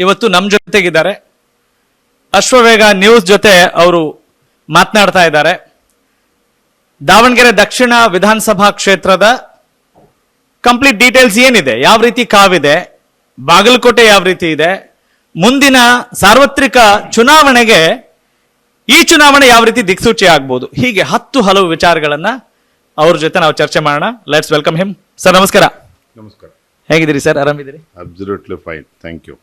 ಇವತ್ತು ನಮ್ಮ ಜೊತೆಗಿದ್ದಾರೆ. ಅಶ್ವವೇಗ ನ್ಯೂಸ್ ಜೊತೆ ಅವರು ಮಾತನಾಡ್ತಾ ಇದ್ದಾರೆ. ದಾವಣಗೆರೆ ದಕ್ಷಿಣ ವಿಧಾನಸಭಾ ಕ್ಷೇತ್ರದ ಕಂಪ್ಲೀಟ್ ಡೀಟೇಲ್ಸ್ ಏನಿದೆ, ಯಾವ ರೀತಿ ಕಾವಿದೆ, ಬಾಗಲಕೋಟೆ ಯಾವ ರೀತಿ ಇದೆ, ಮುಂದಿನ ಸಾರ್ವತ್ರಿಕ ಚುನಾವಣೆಗೆ ಈ ಚುನಾವಣೆ ಯಾವ ರೀತಿ ದಿಕ್ಸೂಚಿ ಆಗ್ಬೋದು, ಹೀಗೆ 10 ಹಲವು ವಿಚಾರಗಳನ್ನ ಅವ್ರ ಜೊತೆ ನಾವು ಚರ್ಚೆ ಮಾಡೋಣ. Let's welcome him. ಸರ್ ನಮಸ್ಕಾರ. ನಮಸ್ಕಾರ. ಹೇಗಿದ್ದೀರಿ ಸರ್? ಆರಾಮಿದ್ದೀರಿ? Absolutely fine, thank you.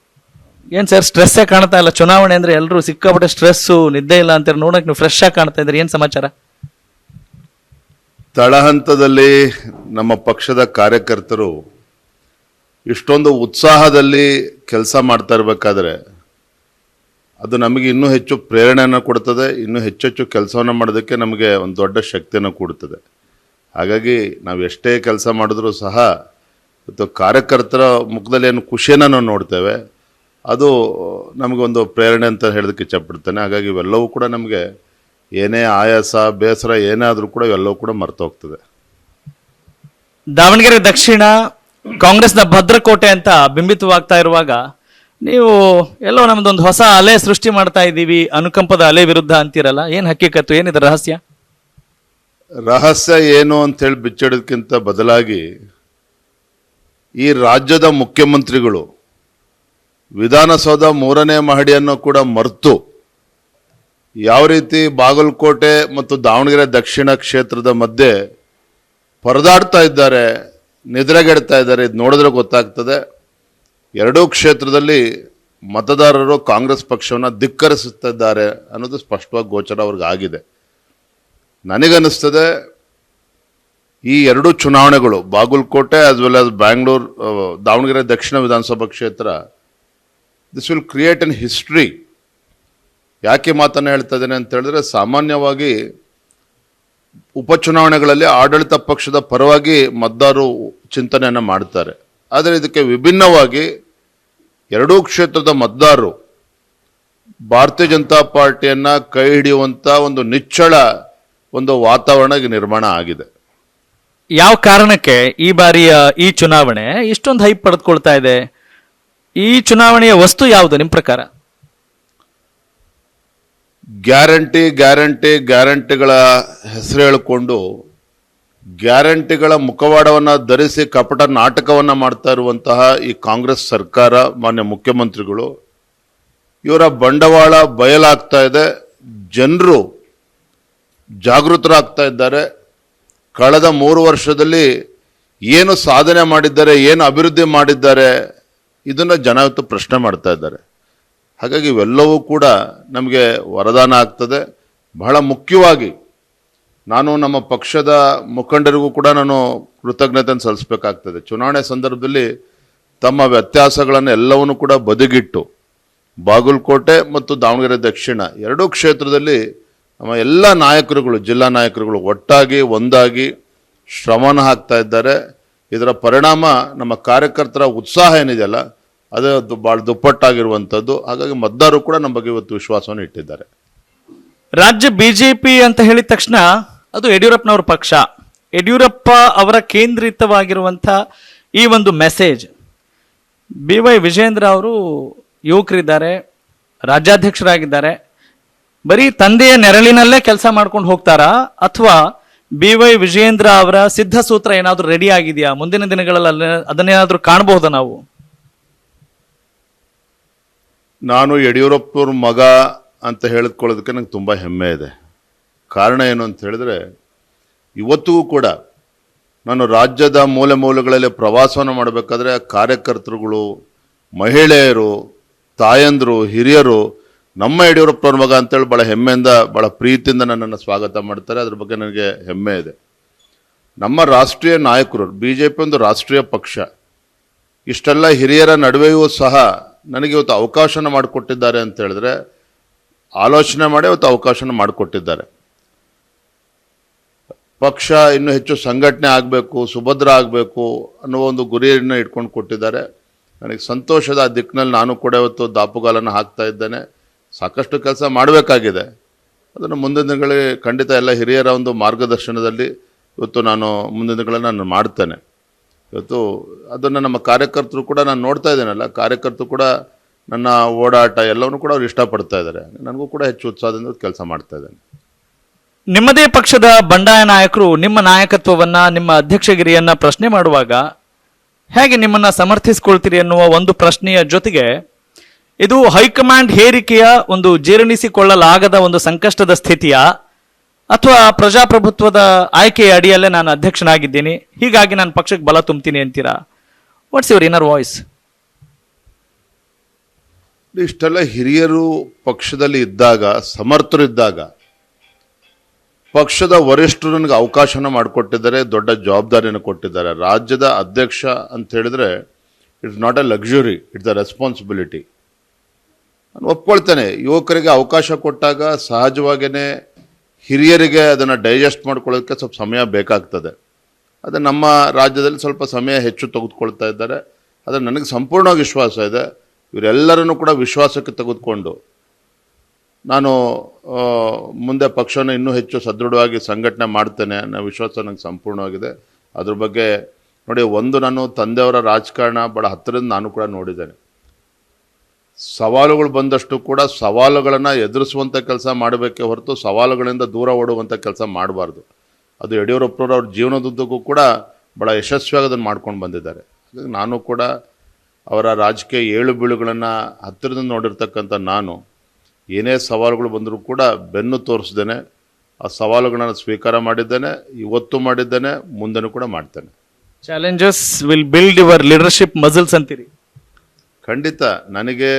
ಏನ್ ಸರ್ ಸ್ಟ್ರೆಸ್ಸೇ ಕಾಣ್ತಾ ಇಲ್ಲ? ಚುನಾವಣೆ ಅಂದ್ರೆ ಎಲ್ಲರೂ ಸಿಕ್ಕಾಪಟ್ಟೆ ಸ್ಟ್ರೆಸ್ಸು, ನಿದ್ದೆ ಇಲ್ಲ ಅಂತ ನೋಡಕ್ ನೀವು ಫ್ರೆಶ್ ಆಗಿ ಕಾಣ್ತಾ ಇದ್ರಿ. ಏನ್ ಸಮಾಚಾರ? ತಳಹಂತದಲ್ಲಿ ನಮ್ಮ ಪಕ್ಷದ ಕಾರ್ಯಕರ್ತರು ಇಷ್ಟೊಂದು ಉತ್ಸಾಹದಲ್ಲಿ ಕೆಲಸ ಮಾಡ್ತಾ ಇರಬೇಕಾದ್ರೆ ಅದು ನಮಗೆ ಇನ್ನೂ ಹೆಚ್ಚು ಪ್ರೇರಣೆಯನ್ನು ಕೊಡ್ತದೆ, ಇನ್ನೂ ಹೆಚ್ಚೆಚ್ಚು ಕೆಲಸವನ್ನು ಮಾಡೋದಕ್ಕೆ ನಮಗೆ ಒಂದು ದೊಡ್ಡ ಶಕ್ತಿಯನ್ನು ಕೊಡ್ತದೆ. ಹಾಗಾಗಿ ನಾವು ಎಷ್ಟೇ ಕೆಲಸ ಮಾಡಿದ್ರೂ ಸಹ ಇವತ್ತು ಕಾರ್ಯಕರ್ತರ ಮುಖದಲ್ಲಿ ಏನು ಖುಷಿಯನ್ನು ನಾವು ನೋಡ್ತೇವೆ, ಅದು ನಮಗೊಂದು ಪ್ರೇರಣೆ ಅಂತ ಹೇಳೋದಕ್ಕೆ ಇಷ್ಟಪಡ್ತೇನೆ. ಹಾಗಾಗಿ ಇವೆಲ್ಲವೂ ಕೂಡ ನಮಗೆ ಏನೇ ಆಯಾಸ ಬೇಸರ ಏನೇ ಆದರೂ ಕೂಡ ಇವೆಲ್ಲವೂ ಕೂಡ ಮರ್ತೋಗ್ತದೆ. ದಾವಣಗೆರೆ ದಕ್ಷಿಣ ಕಾಂಗ್ರೆಸ್ನ ಭದ್ರಕೋಟೆ ಅಂತ ಬಿಂಬಿತವಾಗ್ತಾ ಇರುವಾಗ ನೀವು ಎಲ್ಲೋ ನಮ್ದೊಂದು ಹೊಸ ಅಲೆ ಸೃಷ್ಟಿ ಮಾಡ್ತಾ ಇದ್ದೀವಿ, ಅನುಕಂಪದ ಅಲೆ ವಿರುದ್ಧ ಅಂತೀರಲ್ಲ, ಏನ್ ಹಕ್ಕಿಕತ್ತು, ಏನಿದೆ ರಹಸ್ಯ? ರಹಸ್ಯ ಏನು ಅಂತೇಳಿ ಬಿಚ್ಚಿಡೋದಕ್ಕಿಂತ ಬದಲಾಗಿ ಈ ರಾಜ್ಯದ ಮುಖ್ಯಮಂತ್ರಿಗಳು ವಿಧಾನಸೌಧ 3ನೇ ಮಹಡಿಯನ್ನು ಕೂಡ ಮರೆತು ಯಾವ ರೀತಿ ಬಾಗಲಕೋಟೆ ಮತ್ತು ದಾವಣಗೆರೆ ದಕ್ಷಿಣ ಕ್ಷೇತ್ರದ ಮಧ್ಯೆ ಪರದಾಡ್ತಾ ಇದ್ದಾರೆ, ನಿದ್ರೆಗೆಡ್ತಾ ಇದ್ದಾರೆ. ಇದು ನೋಡಿದ್ರೆ ಗೊತ್ತಾಗ್ತದೆ ಎರಡೂ ಕ್ಷೇತ್ರದಲ್ಲಿ ಮತದಾರರು ಕಾಂಗ್ರೆಸ್ ಪಕ್ಷವನ್ನು ಧಿಕ್ಕರಿಸುತ್ತಿದ್ದಾರೆ ಅನ್ನೋದು ಸ್ಪಷ್ಟವಾಗಿ ಗೋಚರ ಅವ್ರಿಗೆ ಆಗಿದೆ. ನನಗನ್ನಿಸ್ತದೆ ಈ ಎರಡೂ ಚುನಾವಣೆಗಳು, Bagalkote as well as Bangalore Davanagere ದಕ್ಷಿಣ ವಿಧಾನಸಭಾ ಕ್ಷೇತ್ರ, this will create an history. ಯಾಕೆ ಮಾತನ್ನು ಹೇಳ್ತಾ ಇದ್ದೇನೆ ಅಂತ ಹೇಳಿದ್ರೆ, ಸಾಮಾನ್ಯವಾಗಿ ಉಪಚುನಾವಣೆಗಳಲ್ಲಿ ಆಡಳಿತ ಪಕ್ಷದ ಪರವಾಗಿ ಮತದಾರರು ಚಿಂತನೆಯನ್ನು ಮಾಡ್ತಾರೆ. ಆದರೆ ಇದಕ್ಕೆ ವಿಭಿನ್ನವಾಗಿ ಎರಡೂ ಕ್ಷೇತ್ರದ ಮತದಾರರು ಭಾರತೀಯ ಜನತಾ ಪಾರ್ಟಿಯನ್ನು ಕೈ ಹಿಡಿಯುವಂಥ ಒಂದು ನಿಚ್ಚಳ ಒಂದು ವಾತಾವರಣ ನಿರ್ಮಾಣ ಆಗಿದೆ. ಯಾವ ಕಾರಣಕ್ಕೆ ಈ ಬಾರಿಯ ಈ ಚುನಾವಣೆ ಇಷ್ಟೊಂದು ಹೈಪ್ ಪಡೆದುಕೊಳ್ತಾ ಇದೆ? ಈ ಚುನಾವಣೆಯ ವಸ್ತು ಯಾವುದು ನಿಮ್ಮ ಪ್ರಕಾರ? ಗ್ಯಾರಂಟಿಗಳ ಹೆಸರು ಹೇಳಿಕೊಂಡು ಗ್ಯಾರಂಟಿಗಳ ಮುಖವಾಡವನ್ನು ಧರಿಸಿ ಕಪಟ ನಾಟಕವನ್ನು ಮಾಡ್ತಾ ಇರುವಂತಹ ಈ ಕಾಂಗ್ರೆಸ್ ಸರ್ಕಾರ, ಮಾನ್ಯ ಮುಖ್ಯಮಂತ್ರಿಗಳು, ಇವರ ಬಂಡವಾಳ ಬಯಲಾಗ್ತಾ ಇದೆ. ಜನರು ಜಾಗೃತರಾಗ್ತಾ ಇದ್ದಾರೆ. ಕಳೆದ 3 ವರ್ಷದಲ್ಲಿ ಏನು ಸಾಧನೆ ಮಾಡಿದ್ದಾರೆ, ಏನು ಅಭಿವೃದ್ಧಿ ಮಾಡಿದ್ದಾರೆ, ಇದನ್ನು ಜನ ಇವತ್ತು ಪ್ರಶ್ನೆ ಮಾಡ್ತಾ ಇದ್ದಾರೆ. ಹಾಗಾಗಿ ಇವೆಲ್ಲವೂ ಕೂಡ ನಮಗೆ ವರದಾನ ಆಗ್ತದೆ. ಬಹಳ ಮುಖ್ಯವಾಗಿ ನಾನು ನಮ್ಮ ಪಕ್ಷದ ಮುಖಂಡರಿಗೂ ಕೂಡ ನಾನು ಕೃತಜ್ಞತೆಯನ್ನು ಸಲ್ಲಿಸಬೇಕಾಗ್ತದೆ. ಚುನಾವಣೆ ಸಂದರ್ಭದಲ್ಲಿ ತಮ್ಮ ವ್ಯತ್ಯಾಸಗಳನ್ನು ಎಲ್ಲವನ್ನೂ ಕೂಡ ಬದಿಗಿಟ್ಟು ಬಾಗಲಕೋಟೆ ಮತ್ತು ದಾವಣಗೆರೆ ದಕ್ಷಿಣ ಎರಡೂ ಕ್ಷೇತ್ರದಲ್ಲಿ ನಮ್ಮ ಎಲ್ಲ ನಾಯಕರುಗಳು, ಜಿಲ್ಲಾ ನಾಯಕರುಗಳು ಒಟ್ಟಾಗಿ ಒಂದಾಗಿ ಶ್ರಮನ ಹಾಕ್ತಾ ಇದ್ದಾರೆ. ಇದರ ಪರಿಣಾಮ ನಮ್ಮ ಕಾರ್ಯಕರ್ತರ ಉತ್ಸಾಹ ಏನಿದೆಯಲ್ಲ ಅದು ಭಾಳ ದುಪ್ಪಟ್ಟಾಗಿರುವಂಥದ್ದು. ಹಾಗಾಗಿ ಮತದಾರರು ಕೂಡ ನಮ್ಮ ಬಗ್ಗೆ ಇವತ್ತು ವಿಶ್ವಾಸವನ್ನು ಇಟ್ಟಿದ್ದಾರೆ. ರಾಜ್ಯ ಬಿಜೆಪಿ ಅಂತ ಹೇಳಿದ ತಕ್ಷಣ ಅದು ಯಡಿಯೂರಪ್ಪನವ್ರ ಪಕ್ಷ, ಯಡಿಯೂರಪ್ಪ ಅವರ ಕೇಂದ್ರಿತವಾಗಿರುವಂಥ ಈ ಒಂದು ಮೆಸೇಜ್. BY ವಿಜೇಂದ್ರ ಅವರು ಯುವಕರಿದ್ದಾರೆ, ರಾಜ್ಯಾಧ್ಯಕ್ಷರಾಗಿದ್ದಾರೆ. ಬರೀ ತಂದೆಯ ನೆರಳಿನಲ್ಲೇ ಕೆಲಸ ಮಾಡ್ಕೊಂಡು ಹೋಗ್ತಾರಾ, ಅಥವಾ BY ವಿಜೇಂದ್ರ ಅವರ ಸಿದ್ಧ ಸೂತ್ರ ಏನಾದರೂ ರೆಡಿ ಆಗಿದೆಯಾ? ಮುಂದಿನ ದಿನಗಳಲ್ಲಿ ಅದನ್ನೇನಾದ್ರೂ ಕಾಣಬಹುದಾ ನಾವು? ನಾನು ಯಡಿಯೂರಪ್ಪವ್ರ ಮಗ ಅಂತ ಹೇಳಿಕೊಳ್ಳೋದಕ್ಕೆ ನಂಗೆ ತುಂಬ ಹೆಮ್ಮೆ ಇದೆ. ಕಾರಣ ಏನು ಅಂತ ಹೇಳಿದ್ರೆ, ಇವತ್ತಿಗೂ ಕೂಡ ನಾನು ರಾಜ್ಯದ ಮೂಲೆ ಮೂಲೆಗಳಲ್ಲಿ ಪ್ರವಾಸವನ್ನು ಮಾಡಬೇಕಾದ್ರೆ ಕಾರ್ಯಕರ್ತರುಗಳು, ಮಹಿಳೆಯರು, ತಾಯಂದರು, ಹಿರಿಯರು ನಮ್ಮ ಯಡಿಯೂರಪ್ಪನವ್ರ ಮಗ ಅಂತೇಳಿ ಭಾಳ ಹೆಮ್ಮೆಯಿಂದ, ಭಾಳ ಪ್ರೀತಿಯಿಂದ ನನ್ನನ್ನು ಸ್ವಾಗತ ಮಾಡ್ತಾರೆ. ಅದ್ರ ಬಗ್ಗೆ ನನಗೆ ಹೆಮ್ಮೆ ಇದೆ. ನಮ್ಮ ರಾಷ್ಟ್ರೀಯ ನಾಯಕರು, BJP ಒಂದು ರಾಷ್ಟ್ರೀಯ ಪಕ್ಷ, ಇಷ್ಟೆಲ್ಲ ಹಿರಿಯರ ನಡುವೆಯೂ ಸಹ ನನಗೆ ಇವತ್ತು ಅವಕಾಶನ ಮಾಡಿಕೊಟ್ಟಿದ್ದಾರೆ ಅಂತ ಹೇಳಿದ್ರೆ, ಆಲೋಚನೆ ಮಾಡಿ ಇವತ್ತು ಅವಕಾಶನ ಮಾಡಿಕೊಟ್ಟಿದ್ದಾರೆ. ಪಕ್ಷ ಇನ್ನೂ ಹೆಚ್ಚು ಸಂಘಟನೆ ಆಗಬೇಕು, ಸುಭದ್ರ ಆಗಬೇಕು ಅನ್ನೋ ಒಂದು ಗುರಿಯನ್ನು ಇಟ್ಕೊಂಡು ಕೊಟ್ಟಿದ್ದಾರೆ. ನನಗೆ ಸಂತೋಷದ ದಿಕ್ಕಿನಲ್ಲಿ ನಾನು ಕೂಡ ಇವತ್ತು ದಾಪುಗಾಲನ್ನು ಹಾಕ್ತಾ ಇದ್ದೇನೆ. ಸಾಕಷ್ಟು ಕೆಲಸ ಮಾಡಬೇಕಾಗಿದೆ. ಅದನ್ನು ಮುಂದಿನ ದಿನಗಳಲ್ಲಿ ಖಂಡಿತ ಎಲ್ಲ ಹಿರಿಯರ ಒಂದು ಮಾರ್ಗದರ್ಶನದಲ್ಲಿ ಇವತ್ತು ನಾನು ಮುಂದಿನ ದಿನಗಳಲ್ಲಿ ನಾನು ಮಾಡ್ತೇನೆ. ಇವತ್ತು ಅದನ್ನು ನಮ್ಮ ಕಾರ್ಯಕರ್ತರು ಕೂಡ ನಾನು ನೋಡ್ತಾ ಇದ್ದೇನಲ್ಲ, ಕಾರ್ಯಕರ್ತರು ಕೂಡ ನನ್ನ ಓಡಾಟ ಎಲ್ಲವನ್ನೂ ಕೂಡ ಅವ್ರು ಇಷ್ಟಪಡ್ತಾ ಇದ್ದಾರೆ. ನನಗೂ ಕೂಡ ಹೆಚ್ಚು ಉತ್ಸಾಹದಿಂದ ಕೆಲಸ ಮಾಡ್ತಾ ಇದ್ದೇನೆ. ನಿಮ್ಮದೇ ಪಕ್ಷದ ಬಂಡಾಯ ನಾಯಕರು ನಿಮ್ಮ ನಾಯಕತ್ವವನ್ನ, ನಿಮ್ಮ ಅಧ್ಯಕ್ಷಗಿರಿಯನ್ನ ಪ್ರಶ್ನೆ ಮಾಡುವಾಗ ಹೇಗೆ ನಿಮ್ಮನ್ನ ಸಮರ್ಥಿಸಿಕೊಳ್ತೀರಿ ಎನ್ನುವ ಒಂದು ಪ್ರಶ್ನೆಯ ಜೊತೆಗೆ, ಇದು ಹೈಕಮಾಂಡ್ ಹೇರಿಕೆಯ ಒಂದು ಜೀರ್ಣಿಸಿಕೊಳ್ಳಲಾಗದ ಒಂದು ಸಂಕಷ್ಟದ ಸ್ಥಿತಿಯ, ಅಥವಾ ಪ್ರಜಾಪ್ರಭುತ್ವದ ಆಯ್ಕೆಯ ಅಡಿಯಲ್ಲೇ ನಾನು ಅಧ್ಯಕ್ಷನಾಗಿದ್ದೀನಿ, ಹೀಗಾಗಿ ನಾನು ಪಕ್ಷಕ್ಕೆ ಬಲ ತುಂಬ್ತೀನಿ ಅಂತೀರಾ? What's your inner voice? ಇಷ್ಟೆಲ್ಲ ಹಿರಿಯರು ಪಕ್ಷದಲ್ಲಿ ಇದ್ದಾಗ, ಸಮರ್ಥರಿದ್ದಾಗ, ಪಕ್ಷದ ವರಿಷ್ಠರು ನನಗೆ ಅವಕಾಶನ ಮಾಡಿಕೊಟ್ಟಿದ್ದಾರೆ, ದೊಡ್ಡ ಜವಾಬ್ದಾರಿಯನ್ನು ಕೊಟ್ಟಿದ್ದಾರೆ. ರಾಜ್ಯದ ಅಧ್ಯಕ್ಷ ಅಂತ ಹೇಳಿದ್ರೆ it's not A luxury, it's a responsibility. ನಾನು ಒಪ್ಕೊಳ್ತೇನೆ, ಯುವಕರಿಗೆ ಅವಕಾಶ ಕೊಟ್ಟಾಗ ಸಹಜವಾಗಿಯೇ ಹಿರಿಯರಿಗೆ ಅದನ್ನು ಡೈಜೆಸ್ಟ್ ಮಾಡ್ಕೊಳ್ಳೋದಕ್ಕೆ ಸ್ವಲ್ಪ ಸಮಯ ಬೇಕಾಗ್ತದೆ. ಅದು ನಮ್ಮ ರಾಜ್ಯದಲ್ಲಿ ಸ್ವಲ್ಪ ಸಮಯ ಹೆಚ್ಚು ತೆಗೆದುಕೊಳ್ತಾ ಇದ್ದಾರೆ. ಆದರೆ ನನಗೆ ಸಂಪೂರ್ಣವಾಗಿ ವಿಶ್ವಾಸ ಇದೆ, ಇವರೆಲ್ಲರನ್ನು ಕೂಡ ವಿಶ್ವಾಸಕ್ಕೆ ತೆಗೆದುಕೊಂಡು ನಾನು ಮುಂದೆ ಪಕ್ಷವನ್ನು ಇನ್ನೂ ಹೆಚ್ಚು ಸದೃಢವಾಗಿ ಸಂಘಟನೆ ಮಾಡ್ತೇನೆ ಅನ್ನೋ ವಿಶ್ವಾಸ ನನಗೆ ಸಂಪೂರ್ಣವಾಗಿದೆ. ಅದ್ರ ಬಗ್ಗೆ ನೋಡಿ, ನಾನು ತಂದೆಯವರ ರಾಜಕಾರಣ ಭಾಳ ಹತ್ತಿರದಿಂದ ನಾನು ಕೂಡ ನೋಡಿದ್ದೇನೆ. ಸವಾಲುಗಳು ಬಂದಷ್ಟು ಕೂಡ ಸವಾಲುಗಳನ್ನು ಎದುರಿಸುವಂಥ ಕೆಲಸ ಮಾಡಬೇಕೇ ಹೊರತು ಸವಾಲುಗಳಿಂದ ದೂರ ಓಡುವಂಥ ಕೆಲಸ ಮಾಡಬಾರ್ದು. ಅದು ಯಡಿಯೂರಪ್ಪನವರು ಅವ್ರ ಜೀವನದುದ್ದಕ್ಕೂ ಕೂಡ ಭಾಳ ಯಶಸ್ವಿಯಾಗಿ ಅದನ್ನು ಮಾಡ್ಕೊಂಡು ಬಂದಿದ್ದಾರೆ. ಹಾಗಾಗಿ ನಾನು ಕೂಡ ಅವರ ರಾಜಕೀಯ ಏಳು ಬೀಳುಗಳನ್ನು ಹತ್ತಿರದಿಂದ ನೋಡಿರ್ತಕ್ಕಂಥ ನಾನು ಏನೇ ಸವಾಲುಗಳು ಬಂದರೂ ಕೂಡ ಬೆನ್ನು ತೋರಿಸ್ದೇನೆ ಆ ಸವಾಲುಗಳನ್ನು ಸ್ವೀಕಾರ ಮಾಡಿದ್ದೇನೆ, ಇವತ್ತು ಮಾಡಿದ್ದೇನೆ, ಮುಂದೆನೂ ಕೂಡ ಮಾಡ್ತೇನೆ. Challenges will build your leadership muscles ಅಂತೀರಿ? ಖಂಡಿತ. ನನಗೆ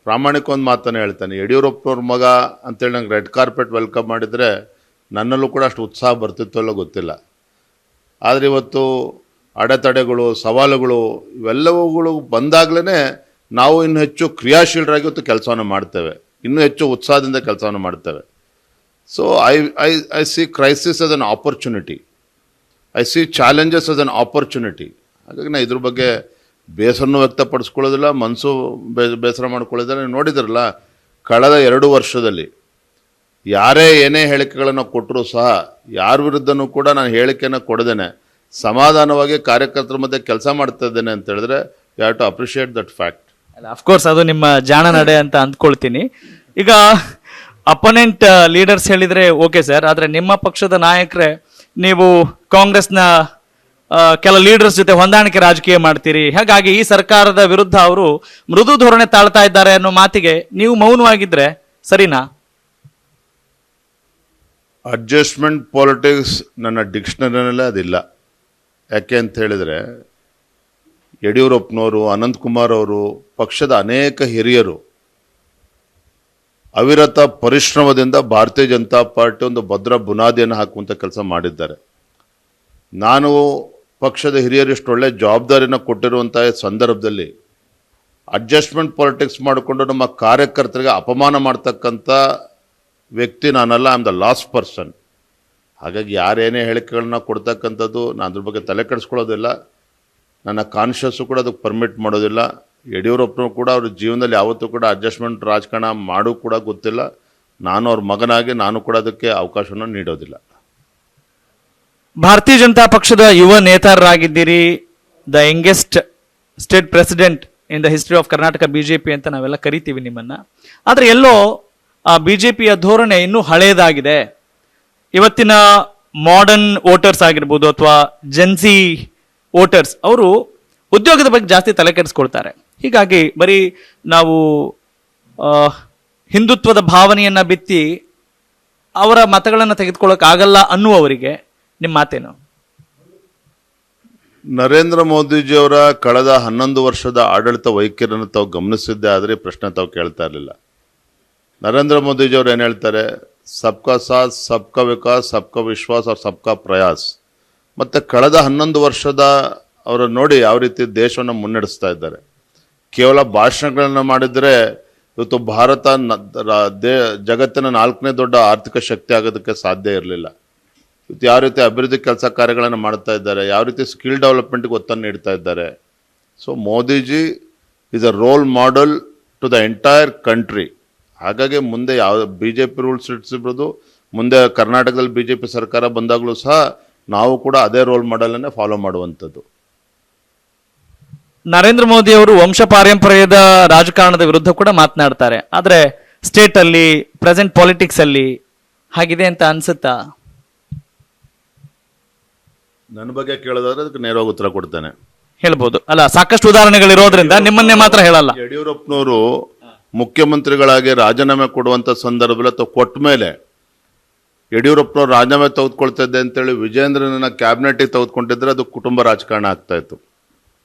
ಪ್ರಾಮಾಣಿಕ ಒಂದು ಮಾತನ್ನು ಹೇಳ್ತಾನೆ, ಯಡಿಯೂರಪ್ಪನವ್ರ ಮಗ ಅಂತೇಳಿ ನಂಗೆ ರೆಡ್ ಕಾರ್ಪೆಟ್ ವೆಲ್ಕಮ್ ಮಾಡಿದರೆ ನನ್ನಲ್ಲೂ ಕೂಡ ಅಷ್ಟು ಉತ್ಸಾಹ ಬರ್ತಿತ್ತು ಅಲ್ಲೋ ಗೊತ್ತಿಲ್ಲ. ಆದರೆ ಇವತ್ತು ಅಡೆತಡೆಗಳು, ಸವಾಲುಗಳು ಇವೆಲ್ಲವುಗಳು ಬಂದಾಗಲೇ ನಾವು ಇನ್ನೂ ಹೆಚ್ಚು ಕ್ರಿಯಾಶೀಲರಾಗಿ ಇವತ್ತು ಕೆಲಸವನ್ನು ಮಾಡ್ತೇವೆ, ಇನ್ನೂ ಹೆಚ್ಚು ಉತ್ಸಾಹದಿಂದ ಕೆಲಸವನ್ನು ಮಾಡ್ತೇವೆ. So I C crisis as an opportunity, I C challenges as an opportunity. ಹಾಗಾಗಿ ನಾನು ಇದ್ರ ಬಗ್ಗೆ ಬೇಸರನೂ ವ್ಯಕ್ತಪಡಿಸ್ಕೊಳ್ಳೋದಿಲ್ಲ, ಮನಸ್ಸು ಬೇಸರ ಮಾಡ್ಕೊಳ್ಳೋದಿಲ್ಲ. ನೋಡಿದ್ರಲ್ಲ, ಕಳೆದ 2 ವರ್ಷದಲ್ಲಿ ಯಾರೇ ಏನೇ ಹೇಳಿಕೆಗಳನ್ನು ಕೊಟ್ಟರೂ ಸಹ ಯಾರ ವಿರುದ್ಧನೂ ಕೂಡ ನಾನು ಹೇಳಿಕೆಯನ್ನು ಕೊಡದೇನೆ ಸಮಾಧಾನವಾಗಿ ಕಾರ್ಯಕರ್ತರ ಮಧ್ಯೆ ಕೆಲಸ ಮಾಡ್ತಾ ಇದ್ದೇನೆ ಅಂತ ಹೇಳಿದ್ರೆ you have to appreciate that fact. Of course ಅದು ನಿಮ್ಮ ಜಾಣ ನಡೆ ಅಂತ ಅಂದ್ಕೊಳ್ತೀನಿ. ಈಗ ಅಪೋನೆಂಟ್ ಲೀಡರ್ಸ್ ಹೇಳಿದ್ರೆ ಓಕೆ ಸರ್, ಆದ್ರೆ ನಿಮ್ಮ ಪಕ್ಷದ ನಾಯಕರೇ ನೀವು ಕಾಂಗ್ರೆಸ್ನ ಕೆಲ ಲೀಡರ್ಸ್ ಜೊತೆ ಹೊಂದಾಣಿಕೆ ರಾಜಕೀಯ ಮಾಡ್ತೀರಿ, ಹಾಗಾಗಿ ಈ ಸರ್ಕಾರದ ವಿರುದ್ಧ ಅವರು ಮೃದು ಧೋರಣೆ ತಾಳ್ತಾ ಇದ್ದಾರೆ ಅನ್ನೋ ಮಾತಿಗೆ ನೀವು ಮೌನವಾಗಿದ್ರೆ ಸರಿನಾ? ಅಡ್ಜಸ್ಟ್ಮೆಂಟ್ ಪಾಲಿಟಿಕ್ಸ್ ನನ್ನ ಡಿಕ್ಷನರಿನಲ್ಲೇ ಅದಿಲ್ಲ. ಯಾಕೆ ಅಂತ ಹೇಳಿದರೆ ಯಡಿಯೂರಪ್ಪನವರು, ಅನಂತಕುಮಾರ್ ಅವರು, ಪಕ್ಷದ ಅನೇಕ ಹಿರಿಯರು ಅವಿರತ ಪರಿಶ್ರಮದಿಂದ ಭಾರತೀಯ ಜನತಾ ಪಾರ್ಟಿ ಒಂದು ಭದ್ರ ಬುನಾದಿಯನ್ನು ಹಾಕುವಂಥ ಕೆಲಸ ಮಾಡಿದ್ದಾರೆ. ನಾನು ಪಕ್ಷದ ಹಿರಿಯರಿಷ್ಟು ಒಳ್ಳೆ ಜವಾಬ್ದಾರಿಯನ್ನು ಕೊಟ್ಟಿರುವಂಥ ಸಂದರ್ಭದಲ್ಲಿ ಅಡ್ಜಸ್ಟ್ಮೆಂಟ್ ಪಾಲಿಟಿಕ್ಸ್ ಮಾಡಿಕೊಂಡು ನಮ್ಮ ಕಾರ್ಯಕರ್ತರಿಗೆ ಅಪಮಾನ ಮಾಡ್ತಕ್ಕಂಥ ವ್ಯಕ್ತಿ ನಾನಲ್ಲ. I am the last person. ಹಾಗಾಗಿ ಯಾರೇನೇ ಹೇಳಿಕೆಗಳನ್ನ ಕೊಡ್ತಕ್ಕಂಥದ್ದು ನಾನು ಅದ್ರ ಬಗ್ಗೆ ತಲೆ ಕೆಡಿಸ್ಕೊಳ್ಳೋದಿಲ್ಲ. ನನ್ನ ಕಾನ್ಷಿಯಸ್ಸು ಕೂಡ ಅದಕ್ಕೆ ಪರ್ಮಿಟ್ ಮಾಡೋದಿಲ್ಲ. ಯಡಿಯೂರಪ್ಪನವರು ಕೂಡ ಅವ್ರ ಜೀವನದಲ್ಲಿ ಯಾವತ್ತೂ ಕೂಡ ಅಡ್ಜಸ್ಟ್ಮೆಂಟ್ ರಾಜಕಾರಣ ಮಾಡೂ ಕೂಡ ಗೊತ್ತಿಲ್ಲ. ನಾನು ಅವ್ರ ಮಗನಾಗಿ ನಾನು ಕೂಡ ಅದಕ್ಕೆ ಅವಕಾಶವನ್ನು ನೀಡೋದಿಲ್ಲ. ಭಾರತೀಯ ಜನತಾ ಪಕ್ಷದ ಯುವ ನೇತಾರರಾಗಿದ್ದೀರಿ, the youngest state president in the history of Karnataka BJP ಅಂತ ನಾವೆಲ್ಲ ಕರಿತೀವಿ ನಿಮ್ಮನ್ನ. ಆದರೆ ಎಲ್ಲೋ ಆ ಬಿಜೆಪಿಯ ಧೋರಣೆ ಇನ್ನೂ ಹಳೇದಾಗಿದೆ. ಇವತ್ತಿನ ಮಾಡರ್ನ್ ವೋಟರ್ಸ್ ಆಗಿರ್ಬೋದು ಅಥವಾ ಜೆನ್ಸಿ ವೋಟರ್ಸ್ ಅವರು ಉದ್ಯೋಗದ ಬಗ್ಗೆ ಜಾಸ್ತಿ ತಲೆ ಕೆಡಿಸ್ಕೊಳ್ತಾರೆ. ಹೀಗಾಗಿ ಬರೀ ನಾವು ಹಿಂದುತ್ವದ ಭಾವನೆಯನ್ನ ಬಿತ್ತಿ ಅವರ ಮತಗಳನ್ನು ತೆಗೆದುಕೊಳ್ಳೋಕೆ ಆಗಲ್ಲ ಅನ್ನುವವರಿಗೆ ನಿಮ್ಮ ಮಾತೇನು? ನರೇಂದ್ರ ಮೋದಿಜಿಯವರ ಕಳೆದ 11 ವರ್ಷದ ಆಡಳಿತ ವೈಖರಿಯನ್ನು ತಾವು ಗಮನಿಸಿದ್ದೆ ಆದರೆ ಪ್ರಶ್ನೆ ತಾವು ಕೇಳ್ತಾ ಇರಲಿಲ್ಲ. ನರೇಂದ್ರ ಮೋದಿಜಿಯವರು ಏನು ಹೇಳ್ತಾರೆ? ಸಬ್ಕಾ ಸಾಥ್, ಸಬ್ಕಾ ವಿಕಾಸ್, ಸಬ್ಕಾ ವಿಶ್ವಾಸ್ और ಸಬ್ಕಾ ಪ್ರಯಾಸ್. ಮತ್ತು ಕಳೆದ 11 ವರ್ಷದ ಅವರು ನೋಡಿ ಯಾವ ರೀತಿ ದೇಶವನ್ನು ಮುನ್ನಡೆಸ್ತಾ ಇದ್ದಾರೆ. ಕೇವಲ ಭಾಷಣಗಳನ್ನು ಮಾಡಿದರೆ ಇವತ್ತು ಭಾರತ ಜಗತ್ತಿನ 4ನೇ ದೊಡ್ಡ ಆರ್ಥಿಕ ಶಕ್ತಿ ಆಗೋದಕ್ಕೆ ಸಾಧ್ಯ ಇರಲಿಲ್ಲ. ಇವತ್ತು ಯಾವ ರೀತಿ ಅಭಿವೃದ್ಧಿ ಕೆಲಸ ಕಾರ್ಯಗಳನ್ನು ಮಾಡ್ತಾ ಇದ್ದಾರೆ, ಯಾವ ರೀತಿ ಸ್ಕಿಲ್ ಡೆವಲಪ್ಮೆಂಟ್ಗೆ ಒತ್ತನ್ನು ನೀಡ್ತಾ ಇದ್ದಾರೆ. So Modiji is a role model to the entire country. ಹಾಗಾಗಿ ಮುಂದೆ ಯಾವ BJP ರೂಲ್ಸ್ ಇಡ್ಸಿರೋದು, ಮುಂದೆ ಕರ್ನಾಟಕದಲ್ಲಿ BJP ಸರ್ಕಾರ ಬಂದಾಗಲೂ ಸಹ ನಾವು ಕೂಡ ಅದೇ ರೋಲ್ ಮಾಡೆಲನ್ನೇ ಫಾಲೋ ಮಾಡುವಂಥದ್ದು. ನರೇಂದ್ರ ಮೋದಿ ಅವರು ವಂಶ ಪಾರಂಪರ್ಯದ ರಾಜಕಾರಣದ ವಿರುದ್ಧ ಕೂಡ ಮಾತನಾಡ್ತಾರೆ. ಆದ್ರೆ ಸ್ಟೇಟ್ ಅಲ್ಲಿ ಪ್ರೆಸೆಂಟ್ ಪಾಲಿಟಿಕ್ಸ್ ಅಲ್ಲಿ ಹಾಗಿದೆ ಅಂತ ಅನ್ಸುತ್ತಾ? ನನ್ನ ಬಗ್ಗೆ ಕೇಳೋದಾದ್ರೆ ಅದಕ್ಕೆ ನೇರವಾಗಿ ಉತ್ತರ ಕೊಡ್ತೇನೆ. ಹೇಳ್ಬೋದು ಅಲ್ಲ, ಸಾಕಷ್ಟು ಉದಾಹರಣೆಗಳಿರೋದ್ರಿಂದ ನಿಮ್ಮನ್ನೇ ಮಾತ್ರ ಹೇಳಲ್ಲ. ಯಡಿಯೂರಪ್ಪನವರು ಮುಖ್ಯಮಂತ್ರಿಗಳಾಗಿ ರಾಜೀನಾಮೆ ಕೊಡುವಂತ ಸಂದರ್ಭದಲ್ಲಿ ಅಥವಾ ಕೊಟ್ಟ ಮೇಲೆ ಯಡಿಯೂರಪ್ಪನವರು ರಾಜೀನಾಮೆ ತೆಗೆದುಕೊಳ್ತಾ ಇದ್ದೆ ಅಂತೇಳಿ ವಿಜೇಂದ್ರನ ಕ್ಯಾಬಿನೆಟ್ಗೆ ತೆಗೆದುಕೊಂಡಿದ್ರೆ ಅದು ಕುಟುಂಬ ರಾಜಕಾರಣ ಆಗ್ತಾ ಇತ್ತು.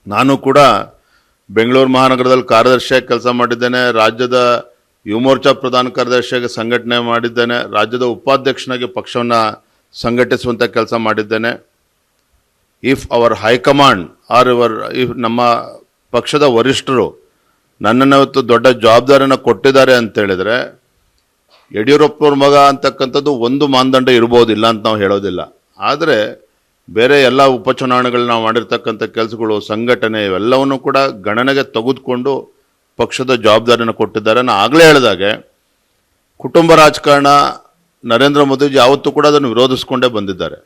ನಾನು ಕೂಡ ಬೆಂಗಳೂರು ಮಹಾನಗರದಲ್ಲಿ ಕಾರ್ಯದರ್ಶಿಯಾಗಿ ಕೆಲಸ ಮಾಡಿದ್ದೇನೆ, ರಾಜ್ಯದ ಯುವ ಮೋರ್ಚಾ ಪ್ರಧಾನ ಕಾರ್ಯದರ್ಶಿಯಾಗಿ ಸಂಘಟನೆ ಮಾಡಿದ್ದೇನೆ, ರಾಜ್ಯದ ಉಪಾಧ್ಯಕ್ಷನಾಗಿ ಪಕ್ಷವನ್ನು ಸಂಘಟಿಸುವಂಥ ಕೆಲಸ ಮಾಡಿದ್ದೇನೆ. If our high command or if ನಮ್ಮ ಪಕ್ಷದ ವರಿಷ್ಠರು ನನ್ನನ್ನು ಇವತ್ತು ದೊಡ್ಡ ಜವಾಬ್ದಾರಿಯನ್ನು ಕೊಟ್ಟಿದ್ದಾರೆ ಅಂತ ಹೇಳಿದ್ರೆ ಯಡಿಯೂರಪ್ಪನವ್ರ ಮಗ ಅಂತಕ್ಕಂಥದ್ದು ಒಂದು ಮಾನದಂಡ ಇರ್ಬೋದಿಲ್ಲ ಅಂತ ನಾವು ಹೇಳೋದಿಲ್ಲ. ಆದರೆ ಬೇರೆ ಎಲ್ಲ ಉಪಚುನಾವಣೆಗಳು ನಾವು ಮಾಡಿರ್ತಕ್ಕಂಥ ಕೆಲಸಗಳು, ಸಂಘಟನೆ ಇವೆಲ್ಲವನ್ನು ಕೂಡ ಗಣನೆಗೆ ತೆಗೆದುಕೊಂಡು ಪಕ್ಷದ ಜವಾಬ್ದಾರಿಯನ್ನು ಕೊಟ್ಟಿದ್ದಾರೆ. ನಾನು ಆಗಲೇ ಹೇಳಿದಾಗೆ ಕುಟುಂಬ ರಾಜಕಾರಣ ನರೇಂದ್ರ ಮೋದಿಜಿ ಯಾವತ್ತೂ ಕೂಡ ಅದನ್ನು ವಿರೋಧಿಸ್ಕೊಂಡೇ ಬಂದಿದ್ದಾರೆ.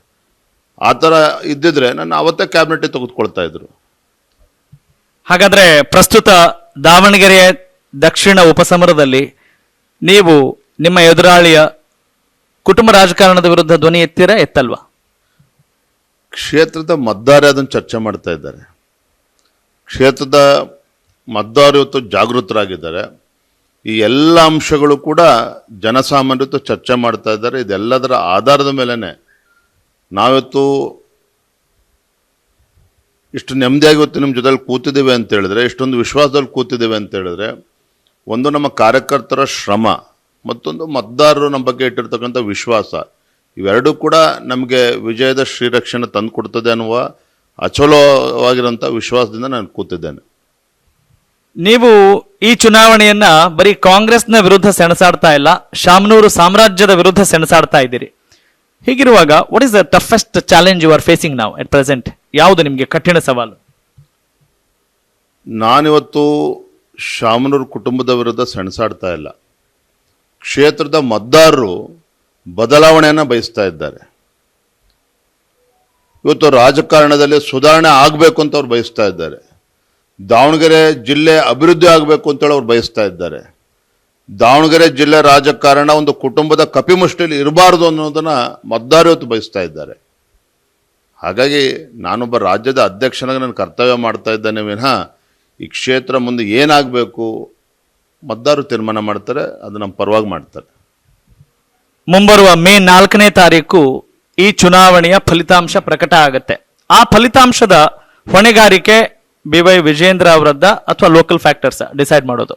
ಆ ಥರ ಇದ್ದಿದ್ರೆ ನಾನು ಅವತ್ತೇ ಕ್ಯಾಬಿನೆಟ್ ತೆಗೆದುಕೊಳ್ತಾ ಇದ್ರು. ಹಾಗಾದ್ರೆ ಪ್ರಸ್ತುತ ದಾವಣಗೆರೆ ದಕ್ಷಿಣ ಉಪಸಮರದಲ್ಲಿ ನೀವು ನಿಮ್ಮ ಎದುರಾಳಿಯ ಕುಟುಂಬ ರಾಜಕಾರಣದ ವಿರುದ್ಧ ಧ್ವನಿ ಎತ್ತೀರಾ, ಎತ್ತಲ್ವಾ? ಕ್ಷೇತ್ರದ ಮತದಾರ ಅದನ್ನು ಚರ್ಚೆ ಮಾಡ್ತಾ ಇದ್ದಾರೆ. ಕ್ಷೇತ್ರದ ಮತದಾರರು ಇವತ್ತು ಜಾಗೃತರಾಗಿದ್ದಾರೆ. ಈ ಎಲ್ಲ ಅಂಶಗಳು ಕೂಡ ಜನಸಾಮಾನ್ಯರು ಚರ್ಚೆ ಮಾಡ್ತಾ ಇದ್ದಾರೆ. ಇದೆಲ್ಲದರ ಆಧಾರದ ಮೇಲೆನೆ ನಾವಿವತ್ತು ಇಷ್ಟು ನೆಮ್ಮದಿಯಾಗಿ ಇವತ್ತು ನಿಮ್ಮ ಜೊತೆಲಿ ಕೂತಿದ್ದೇವೆ ಅಂತ ಹೇಳಿದ್ರೆ, ಇಷ್ಟೊಂದು ವಿಶ್ವಾಸದಲ್ಲಿ ಕೂತಿದ್ದೇವೆ ಅಂತ ಹೇಳಿದ್ರೆ, ಒಂದು ನಮ್ಮ ಕಾರ್ಯಕರ್ತರ ಶ್ರಮ, ಮತ್ತೊಂದು ಮತದಾರರು ನಮ್ಮ ಬಗ್ಗೆ ಇಟ್ಟಿರ್ತಕ್ಕಂಥ ವಿಶ್ವಾಸ, ಇವೆರಡೂ ಕೂಡ ನಮಗೆ ವಿಜಯದ ಶ್ರೀರಕ್ಷಣೆ ತಂದು ಕೊಡ್ತದೆ ಅನ್ನುವ ಅಚಲವಾಗಿರೋಂಥ ವಿಶ್ವಾಸದಿಂದ ನಾನು ಕೂತಿದ್ದೇನೆ. ನೀವು ಈ ಚುನಾವಣೆಯನ್ನ ಬರೀ ಕಾಂಗ್ರೆಸ್ನ ವಿರುದ್ಧ ಸೆಣಸಾಡ್ತಾ ಇಲ್ಲ, ಶಾಮನೂರು ಸಾಮ್ರಾಜ್ಯದ ವಿರುದ್ಧ ಸೆಣಸಾಡ್ತಾ ಇದ್ದೀರಿ. ಹೀಗಿರುವಾಗ what is the toughest challenge you are facing now at present? ಯಾವುದು ನಿಮಗೆ ಕಠಿಣ ಸವಾಲು? ನಾನಿವತ್ತು ಶಾಮನೂರು ಕುಟುಂಬದ ವಿರುದ್ಧ ಸೆಣಸಾಡ್ತಾ ಇಲ್ಲ. ಕ್ಷೇತ್ರದ ಮತದಾರರು ಬದಲಾವಣೆಯನ್ನು ಬಯಸ್ತಾ ಇದ್ದಾರೆ. ಇವತ್ತು ರಾಜಕಾರಣದಲ್ಲಿ ಸುಧಾರಣೆ ಆಗಬೇಕು ಅಂತ ಅವ್ರು ಬಯಸ್ತಾ ಇದ್ದಾರೆ. ದಾವಣಗೆರೆ ಜಿಲ್ಲೆ ಅಭಿವೃದ್ಧಿ ಆಗಬೇಕು ಅಂತೇಳಿ ಅವ್ರು ಬಯಸ್ತಾ ಇದ್ದಾರೆ. ದಾವಣಗೆರೆ ಜಿಲ್ಲೆ ರಾಜಕಾರಣ ಒಂದು ಕುಟುಂಬದ ಕಪಿಮುಷ್ಟಿಯಲ್ಲಿ ಇರಬಾರ್ದು ಅನ್ನೋದನ್ನ ಮತದಾರರು ಇವತ್ತು ಬಯಸ್ತಾ ಇದ್ದಾರೆ. ಹಾಗಾಗಿ ನಾನೊಬ್ಬ ರಾಜ್ಯದ ಅಧ್ಯಕ್ಷನಾಗಿ ನಾನು ಕರ್ತವ್ಯ ಮಾಡ್ತಾ ಇದ್ದೇನೆ ವಿನಃ ಈ ಕ್ಷೇತ್ರ ಮುಂದೆ ಏನಾಗಬೇಕು ಮತದಾರರು ತೀರ್ಮಾನ ಮಾಡ್ತಾರೆ, ಅದು ನಮ್ಮ ಪರವಾಗಿ ಮಾಡ್ತಾರೆ. ಮುಂಬರುವ ಮೇ 4ನೇ ತಾರೀಕು ಈ ಚುನಾವಣೆಯ ಫಲಿತಾಂಶ ಪ್ರಕಟ ಆಗುತ್ತೆ. ಆ ಫಲಿತಾಂಶದ ಹೊಣೆಗಾರಿಕೆ BY ವಿಜೇಂದ್ರ ಅವರದ್ದ ಅಥವಾ ಲೋಕಲ್ ಫ್ಯಾಕ್ಟರ್ಸ್ ಡಿಸೈಡ್ ಮಾಡೋದು?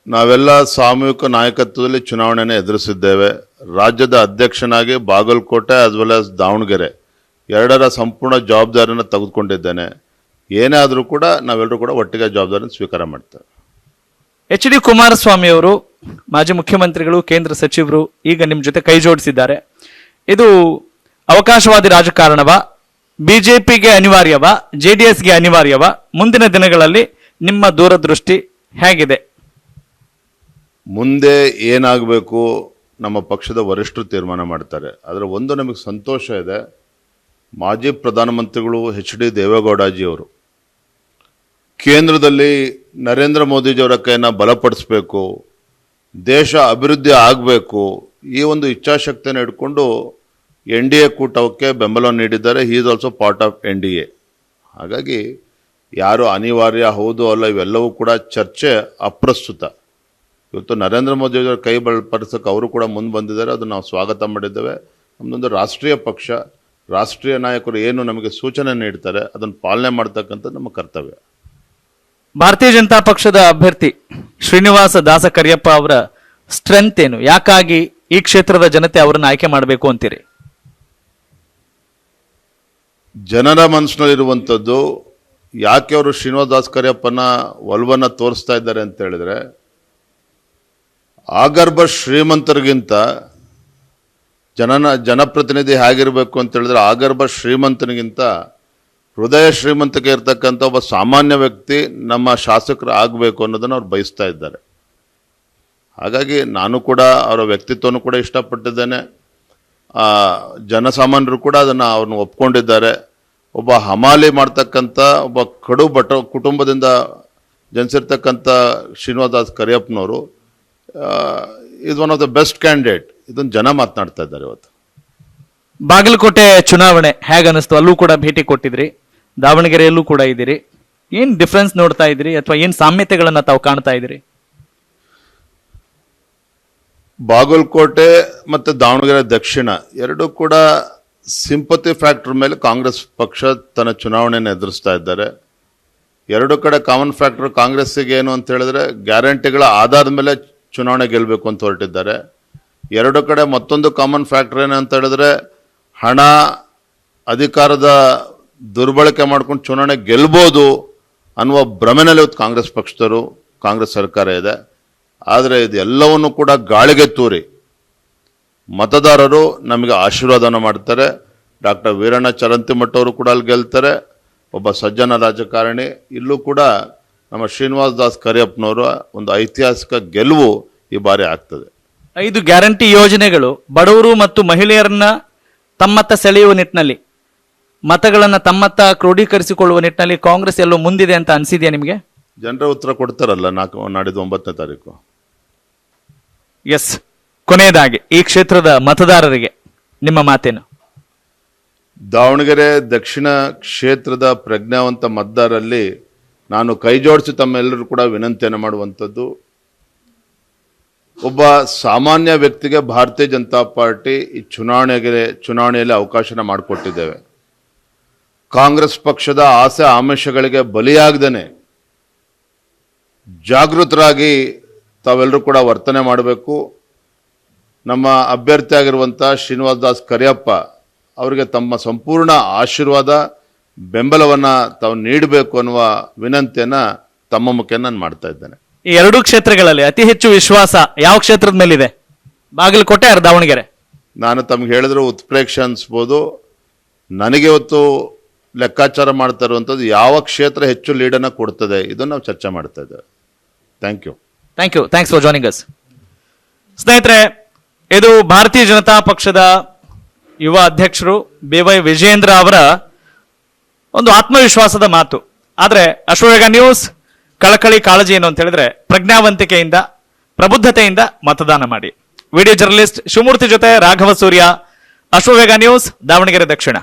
ನಾವೆಲ್ಲ ಸಾಮೂಹಿಕ ನಾಯಕತ್ವದಲ್ಲಿ ಚುನಾವಣೆಯನ್ನು ಎದುರಿಸಿದ್ದೇವೆ. ರಾಜ್ಯದ ಅಧ್ಯಕ್ಷನಾಗಿ Bagalkote as well as Davanagere ಎರಡರ ಸಂಪೂರ್ಣ ಜವಾಬ್ದಾರಿಯನ್ನು ತೆಗೆದುಕೊಂಡಿದ್ದೇನೆ. ಏನೇ ಆದರೂ ಕೂಡ ನಾವೆಲ್ಲರೂ ಕೂಡ ಒಟ್ಟಿಗೆ ಜವಾಬ್ದಾರಿಯನ್ನು ಸ್ವೀಕಾರ ಮಾಡ್ತೇವೆ. HD ಕುಮಾರಸ್ವಾಮಿ ಅವರು ಮಾಜಿ ಮುಖ್ಯಮಂತ್ರಿಗಳು, ಕೇಂದ್ರ ಸಚಿವರು, ಈಗ ನಿಮ್ಮ ಜೊತೆ ಕೈ ಜೋಡಿಸಿದ್ದಾರೆ. ಇದು ಅವಕಾಶವಾದಿ ರಾಜಕಾರಣವಾ, ಬಿಜೆಪಿಗೆ ಅನಿವಾರ್ಯವಾ, JDSಗೆ ಅನಿವಾರ್ಯವಾ? ಮುಂದಿನ ದಿನಗಳಲ್ಲಿ ನಿಮ್ಮ ದೂರದೃಷ್ಟಿ ಹೇಗಿದೆ? ಮುಂದೆ ಏನಾಗಬೇಕು ನಮ್ಮ ಪಕ್ಷದ ವರಿಷ್ಠರು ತೀರ್ಮಾನ ಮಾಡ್ತಾರೆ. ಆದರೆ ಒಂದು ನಮಗೆ ಸಂತೋಷ ಇದೆ, ಮಾಜಿ ಪ್ರಧಾನಮಂತ್ರಿಗಳು HD ದೇವೇಗೌಡಜಿಯವರು ಕೇಂದ್ರದಲ್ಲಿ ನರೇಂದ್ರ ಮೋದಿಜಿಯವರ ಕೈಯನ್ನು ಬಲಪಡಿಸಬೇಕು, ದೇಶ ಅಭಿವೃದ್ಧಿ ಆಗಬೇಕು, ಈ ಒಂದು ಇಚ್ಛಾಶಕ್ತಿಯನ್ನು ಇಟ್ಕೊಂಡು NDA ಕೂಟಕ್ಕೆ ಬೆಂಬಲ ನೀಡಿದ್ದಾರೆ. He is also part of NDA. ಹಾಗಾಗಿ ಯಾರು ಅನಿವಾರ್ಯ ಹೌದು ಅಲ್ಲ ಇವೆಲ್ಲವೂ ಕೂಡ ಚರ್ಚೆ ಅಪ್ರಸ್ತುತ. ಇವತ್ತು ನರೇಂದ್ರ ಮೋದಿಯವರ ಕೈ ಬಲಪಡಿಸೋಕೆ ಅವರು ಕೂಡ ಮುಂದೆ ಬಂದಿದ್ದಾರೆ, ಅದು ನಾವು ಸ್ವಾಗತ ಮಾಡಿದ್ದೇವೆ. ನಮ್ಮದೊಂದು ರಾಷ್ಟ್ರೀಯ ಪಕ್ಷ, ರಾಷ್ಟ್ರೀಯ ನಾಯಕರು ಏನು ನಮಗೆ ಸೂಚನೆ ನೀಡ್ತಾರೆ ಅದನ್ನು ಪಾಲನೆ ಮಾಡ್ತಕ್ಕಂಥದ್ದು ನಮ್ಮ ಕರ್ತವ್ಯ. ಭಾರತೀಯ ಜನತಾ ಪಕ್ಷದ ಅಭ್ಯರ್ಥಿ ಶ್ರೀನಿವಾಸ ದಾಸ ಕರಿಯಪ್ಪ ಅವರ ಸ್ಟ್ರೆಂತ್ ಏನು? ಯಾಕಾಗಿ ಈ ಕ್ಷೇತ್ರದ ಜನತೆ ಅವರನ್ನು ಆಯ್ಕೆ ಮಾಡಬೇಕು ಅಂತೀರಿ? ಜನರ ಮನಸ್ಸಿನಲ್ಲಿರುವಂಥದ್ದು ಯಾಕೆ ಅವರು ಶ್ರೀನಿವಾಸ ದಾಸ ಕರಿಯಪ್ಪನ ಒಲವನ್ನು ತೋರಿಸ್ತಾ ಇದ್ದಾರೆ ಅಂತ ಹೇಳಿದ್ರೆ, ಆಗರ್ಭ ಶ್ರೀಮಂತರಿಗಿಂತ ಜನಪ್ರತಿನಿಧಿ ಹೇಗಿರಬೇಕು ಅಂತ ಹೇಳಿದ್ರೆ, ಆಗರ್ಭ ಶ್ರೀಮಂತನಿಗಿಂತ ಹೃದಯ ಶ್ರೀಮಂತಿಕೆ ಇರ್ತಕ್ಕಂಥ ಒಬ್ಬ ಸಾಮಾನ್ಯ ವ್ಯಕ್ತಿ ನಮ್ಮ ಶಾಸಕರು ಆಗಬೇಕು ಅನ್ನೋದನ್ನು ಅವ್ರು ಬಯಸ್ತಾ ಇದ್ದಾರೆ. ಹಾಗಾಗಿ ನಾನು ಕೂಡ ಅವರ ವ್ಯಕ್ತಿತ್ವವನ್ನು ಕೂಡ ಇಷ್ಟಪಟ್ಟಿದ್ದೇನೆ. ಜನಸಾಮಾನ್ಯರು ಕೂಡ ಅದನ್ನು ಅವ್ರನ್ನ ಒಪ್ಕೊಂಡಿದ್ದಾರೆ. ಒಬ್ಬ ಹಮಾಲಿ ಮಾಡ್ತಕ್ಕಂಥ ಒಬ್ಬ ಕಡು ಕುಟುಂಬದಿಂದ ಜನಿಸಿರ್ತಕ್ಕಂಥ ಶ್ರೀನಿವಾಸ್ ಕರಿಯಪ್ಪನವರು is one of the best candidate. ಇದನ್ನು ಜನ ಮಾತನಾಡ್ತಾ ಇದ್ದಾರೆ ಇವತ್ತು. ಬಾಗಲಕೋಟೆ ಚುನಾವಣೆ ಹೇಗೆ ಅನಿಸ್ತು? ಅಲ್ಲೂ ಕೂಡ ಭೇಟಿ ಕೊಟ್ಟಿದ್ರಿ, ದಾವಣಗೆರೆಯಲ್ಲೂ ಕೂಡ ಇದ್ದೀರಿ. ಏನ್ ಡಿಫ್ರೆನ್ಸ್ ನೋಡ್ತಾ ಇದ್ರಿ ಅಥವಾ ಏನ್ ಸಾಮ್ಯತೆಗಳನ್ನ ತಾವು ಕಾಣ್ತಾ ಇದ್ರಿ? ಬಾಗಲಕೋಟೆ ಮತ್ತು ದಾವಣಗೆರೆ ದಕ್ಷಿಣ ಎರಡೂ ಕೂಡ ಸಿಂಪತಿ ಫ್ಯಾಕ್ಟರ್ ಮೇಲೆ ಕಾಂಗ್ರೆಸ್ ಪಕ್ಷ ತನ್ನ ಚುನಾವಣೆಯನ್ನು ಎದುರಿಸ್ತಾ ಇದ್ದಾರೆ. ಎರಡು ಕಡೆ ಕಾಮನ್ ಫ್ಯಾಕ್ಟರ್ ಕಾಂಗ್ರೆಸ್ಸಿಗೆ ಏನು ಅಂತ ಹೇಳಿದ್ರೆ ಗ್ಯಾರಂಟಿಗಳ ಆಧಾರದ ಮೇಲೆ ಚುನಾವಣೆ ಗೆಲ್ಲಬೇಕು ಅಂತ ಹೊರಟಿದ್ದಾರೆ. ಎರಡು ಕಡೆ ಮತ್ತೊಂದು ಕಾಮನ್ ಫ್ಯಾಕ್ಟರ್ ಏನು ಅಂತ ಹೇಳಿದ್ರೆ ಹಣ ಅಧಿಕಾರದ ದುರ್ಬಳಕೆ ಮಾಡ್ಕೊಂಡು ಚುನಾವಣೆ ಗೆಲ್ಬೋದು ಅನ್ನುವ ಭ್ರಮೆನಲ್ಲಿ ಇವತ್ತು ಕಾಂಗ್ರೆಸ್ ಪಕ್ಷದವರು ಕಾಂಗ್ರೆಸ್ ಸರ್ಕಾರ ಇದೆ. ಆದರೆ ಇದು ಎಲ್ಲವನ್ನು ಕೂಡ ಗಾಳಿಗೆ ತೂರಿ ಮತದಾರರು ನಮಗೆ ಆಶೀರ್ವಾದನ ಮಾಡ್ತಾರೆ. ಡಾಕ್ಟರ್ ವೀರಣ್ಣ ಚರಂತಿಮಠ ಅವರು ಕೂಡ ಅಲ್ಲಿ ಗೆಲ್ತಾರೆ, ಒಬ್ಬ ಸಜ್ಜನ ರಾಜಕಾರಣಿ. ಇಲ್ಲೂ ಕೂಡ ನಮ್ಮ ಶ್ರೀನಿವಾಸ್ ದಾಸ್ ಕರಿಯಪ್ಪನವರ ಒಂದು ಐತಿಹಾಸಿಕ ಗೆಲುವು ಈ ಬಾರಿ ಆಗ್ತದೆ. 5 ಗ್ಯಾರಂಟಿ ಯೋಜನೆಗಳು ಬಡವರು ಮತ್ತು ಮಹಿಳೆಯರನ್ನ ತಮ್ಮತ್ತ ಸೆಳೆಯುವ ನಿಟ್ಟಿನಲ್ಲಿ, ಮತಗಳನ್ನ ತಮ್ಮತ್ತ ಕ್ರೋಢೀಕರಿಸಿಕೊಳ್ಳುವ ನಿಟ್ಟಿನಲ್ಲಿ ಕಾಂಗ್ರೆಸ್ ಎಲ್ಲೋ ಮುಂದಿದೆ ಅಂತ ಅನ್ಸಿದ್ಯಾ ನಿಮಗೆ? ಜನರ ಉತ್ತರ ಕೊಡ್ತಾರಲ್ಲ ನಾಡಿದ್ದು 9ನೇ ತಾರೀಕು. ಎಸ್, ಕೊನೆಯದಾಗಿ ಈ ಕ್ಷೇತ್ರದ ಮತದಾರರಿಗೆ ನಿಮ್ಮ ಮಾತೇನು? ದಾವಣಗೆರೆ ದಕ್ಷಿಣ ಕ್ಷೇತ್ರದ ಪ್ರಜ್ಞಾವಂತ ಮತದಾರರಲ್ಲಿ ನಾನು ಕೈ ಜೋಡಿಸಿ ತಮ್ಮೆಲ್ಲರೂ ಕೂಡ ವಿನಂತಿಯನ್ನು ಮಾಡುವಂಥದ್ದು, ಒಬ್ಬ ಸಾಮಾನ್ಯ ವ್ಯಕ್ತಿಗೆ ಭಾರತೀಯ ಜನತಾ ಪಾರ್ಟಿ ಈ ಚುನಾವಣೆಯಲ್ಲಿ ಅವಕಾಶನ ಮಾಡಿಕೊಟ್ಟಿದ್ದೇವೆ. ಕಾಂಗ್ರೆಸ್ ಪಕ್ಷದ ಆಸೆ ಆಮಿಷಗಳಿಗೆ ಬಲಿಯಾಗದೇನೆ ಜಾಗೃತರಾಗಿ ತಾವೆಲ್ಲರೂ ಕೂಡ ವರ್ತನೆ ಮಾಡಬೇಕು. ನಮ್ಮ ಅಭ್ಯರ್ಥಿ ಆಗಿರುವಂಥ ಶ್ರೀನಿವಾಸ್ ದಾಸ್ ಕರಿಯಪ್ಪ ಅವರಿಗೆ ತಮ್ಮ ಸಂಪೂರ್ಣ ಆಶೀರ್ವಾದ ಬೆಂಬಲವನ್ನು ತಾವು ನೀಡಬೇಕು ಅನ್ನುವ ವಿನಂತಿಯನ್ನು ತಮ್ಮ ಮುಖೇನ ನಾನು ಮಾಡ್ತಾ ಇದ್ದೇನೆ. ಈ 2 ಕ್ಷೇತ್ರಗಳಲ್ಲಿ ಅತಿ ಹೆಚ್ಚು ವಿಶ್ವಾಸ ಯಾವ ಕ್ಷೇತ್ರದ ಮೇಲಿದೆ? ಬಾಗಲಕೋಟೆ ಅಥವಾ ದಾವಣಗೆರೆ? ನಾನು ತಮ್ಗೆ ಹೇಳಿದ್ರೆ ಉತ್ಪ್ರೇಕ್ಷೆ ಅನಿಸ್ಬೋದು. ನನಗೆ ಇವತ್ತು ಲೆಕ್ಕಾಚಾರ ಮಾಡ್ತಾ ಇರುವಂಥದ್ದು ಯಾವ ಕ್ಷೇತ್ರ ಹೆಚ್ಚು ಲೀಡನ್ನು ಕೊಡ್ತದೆ, ಇದನ್ನು ನಾವು ಚರ್ಚೆ ಮಾಡ್ತಾ ಇದ್ದೇವೆ. Thank you. Thanks for joining us. ಸ್ನೇಹಿತರೆ, ಇದು ಭಾರತೀಯ ಜನತಾ ಪಕ್ಷದ ಯುವ ಅಧ್ಯಕ್ಷರು BY ವಿಜಯೇಂದ್ರ ಅವರ ಒಂದು ಆತ್ಮವಿಶ್ವಾಸದ ಮಾತು. ಆದ್ರೆ ಅಶ್ವವೇಗ ನ್ಯೂಸ್ ಕಳಕಳಿ ಕಾಳಜಿ ಏನು ಅಂತ ಹೇಳಿದ್ರೆ ಪ್ರಜ್ಞಾವಂತಿಕೆಯಿಂದ, ಪ್ರಬುದ್ಧತೆಯಿಂದ ಮತದಾನ ಮಾಡಿ. ವಿಡಿಯೋ ಜರ್ನಲಿಸ್ಟ್ ಶಿವಮೂರ್ತಿ ಜೊತೆ ರಾಘವ ಸೂರ್ಯ, ಅಶ್ವವೇಗ ನ್ಯೂಸ್, ದಾವಣಗೆರೆ ದಕ್ಷಿಣ.